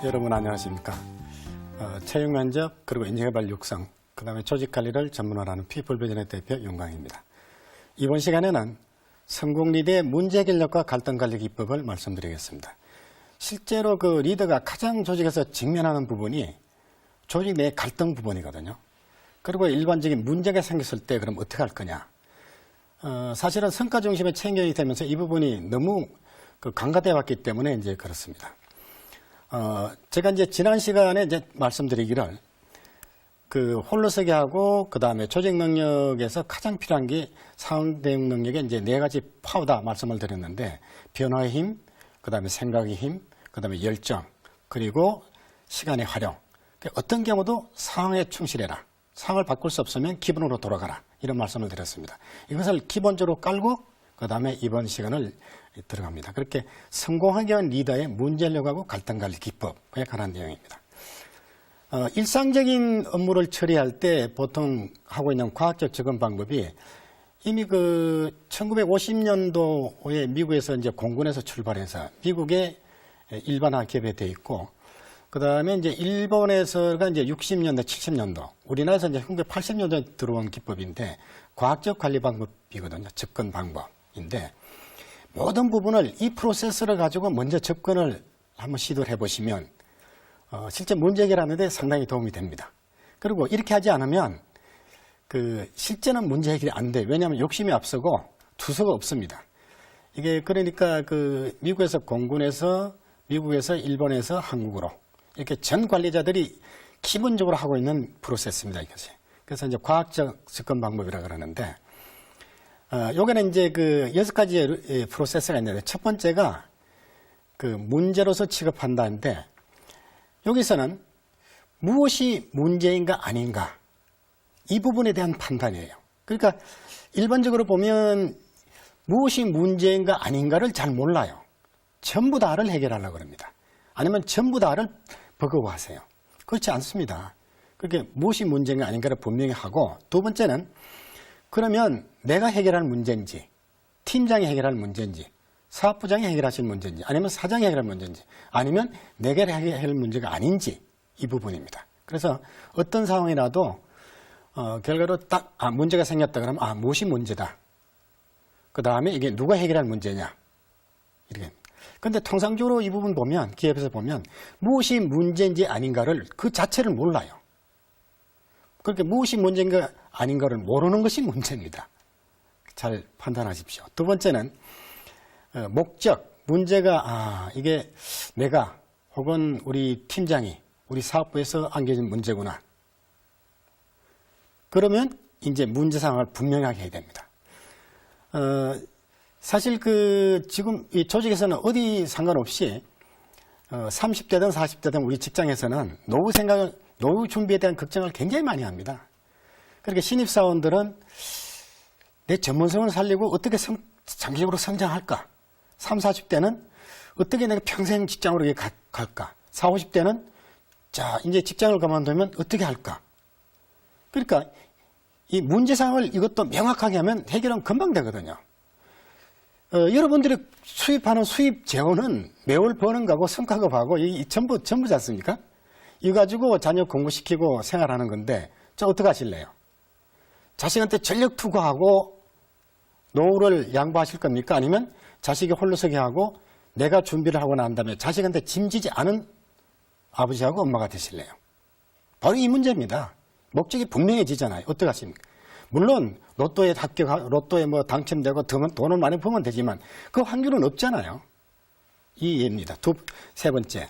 여러분 안녕하십니까. 채용 면접 그리고 인재개발 육성 그 다음에 조직관리를 전문으로 하는 피플비전의 대표 윤광입니다. 이번 시간에는 성공 리더의 문제 해결력과 갈등 관리 기법을 말씀드리겠습니다. 실제로 그 리더가 가장 조직에서 직면하는 부분이 조직 내 갈등 부분이거든요. 그리고 일반적인 문제가 생겼을 때 그럼 어떻게 할 거냐. 사실은 성과 중심의 체계이 되면서 이 부분이 너무 강화되어 왔기 때문에 이제 그렇습니다. 제가 이제 지난 시간에 이제 말씀드리기를 홀로서기 하고 그 다음에 조직 능력에서 가장 필요한 게 상황 대응 능력의 이제 네 가지 파워다 말씀을 드렸는데 변화의 힘, 그 다음에 생각의 힘, 그 다음에 열정, 그리고 시간의 활용. 어떤 경우도 상황에 충실해라. 상황을 바꿀 수 없으면 기본으로 돌아가라. 이런 말씀을 드렸습니다. 이것을 기본적으로 깔고 그 다음에 이번 시간을 들어갑니다. 그렇게 성공하게 한 리더의 문제력하고 갈등관리 기법에 관한 내용입니다. 일상적인 업무를 처리할 때 보통 하고 있는 과학적 접근 방법이 이미 1950년도에 미국에서 이제 공군에서 출발해서 미국의 일반화 기업에 되어 있고 그 다음에 이제 일본에서가 이제 60년대, 70년도, 우리나라에서 이제 1980년도에 들어온 기법인데 과학적 관리 방법이거든요. 접근 방법인데 모든 부분을 이 프로세스를 가지고 먼저 접근을 한번 시도를 해보시면 실제 문제 해결하는데 상당히 도움이 됩니다. 그리고 이렇게 하지 않으면 실제는 문제 해결이 안 돼요. 왜냐하면 욕심이 앞서고 투서가 없습니다. 이게 그러니까 미국에서 공군에서 미국에서 일본에서 한국으로 이렇게 전 관리자들이 기본적으로 하고 있는 프로세스입니다. 이것이. 그래서 이제 과학적 접근 방법이라 그러는데 요게는 이제 6가지의 프로세스가 있는데 첫 번째가 문제로서 취급한다는데 여기서는 무엇이 문제인가 아닌가 이 부분에 대한 판단이에요. 그러니까 일반적으로 보면 무엇이 문제인가 아닌가를 잘 몰라요. 전부 다를 해결하려고 합니다. 아니면 전부 다를 버거워하세요. 그렇지 않습니다. 그렇게 무엇이 문제인가 아닌가를 분명히 하고 두 번째는 그러면 내가 해결할 문제인지 팀장이 해결할 문제인지 사업부장이 해결하실 문제인지 아니면 사장이 해결할 문제인지 아니면 내가 해결할 문제가 아닌지 이 부분입니다. 그래서 어떤 상황이라도 결과로 딱 문제가 생겼다 그러면 무엇이 문제다. 그 다음에 이게 누가 해결할 문제냐. 이렇게. 근데 통상적으로 이 부분 보면 기업에서 보면 무엇이 문제인지 아닌가를 그 자체를 몰라요. 그렇게 무엇이 문제인가 아닌가를 모르는 것이 문제입니다. 잘 판단하십시오. 두 번째는 목적, 문제가 이게 내가 혹은 우리 팀장이 우리 사업부에서 안겨진 문제구나. 그러면 이제 문제 상황을 분명하게 해야 됩니다. 사실 지금 이 조직에서는 어디 상관없이 30대든 40대든 우리 직장에서는 노후 준비에 대한 걱정을 굉장히 많이 합니다. 그러니까 신입사원들은 내 전문성을 살리고 어떻게 장기적으로 성장할까? 30, 40대는 어떻게 내가 평생 직장으로 갈까? 40, 50대는 자, 이제 직장을 그만두면 어떻게 할까? 그러니까 이 문제상을 이것도 명확하게 하면 해결은 금방 되거든요. 여러분들이 수입하는 수입 재원은 매월 버는 거하고 성과급하고 이 전부지 않습니까? 이거 가지고 자녀 공부시키고 생활하는 건데 어떻게 하실래요? 자식한테 전력 투구하고 노후를 양보하실 겁니까? 아니면 자식이 홀로서기 하고 내가 준비를 하고 난 다음에 자식한테 짐지지 않은 아버지하고 엄마가 되실래요? 바로 이 문제입니다. 목적이 분명해지잖아요. 어떻게 하십니까? 물론 로또에 당첨되고 돈을 많이 벌면 되지만 그 확률은 없잖아요. 이 예입니다. 세 번째,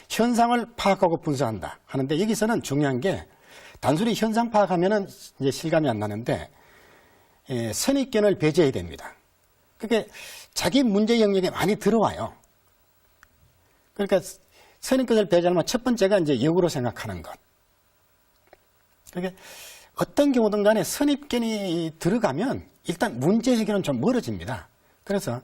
현상을 파악하고 분석한다 하는데 여기서는 중요한 게 단순히 현상 파악하면은 이제 실감이 안 나는데 선입견을 배제해야 됩니다. 그게 자기 문제 영역에 많이 들어와요. 그러니까 선입견을 배제하면 첫 번째가 이제 역으로 생각하는 것. 그러니까 어떤 경우든 간에 선입견이 들어가면 일단 문제 해결은 좀 멀어집니다. 그래서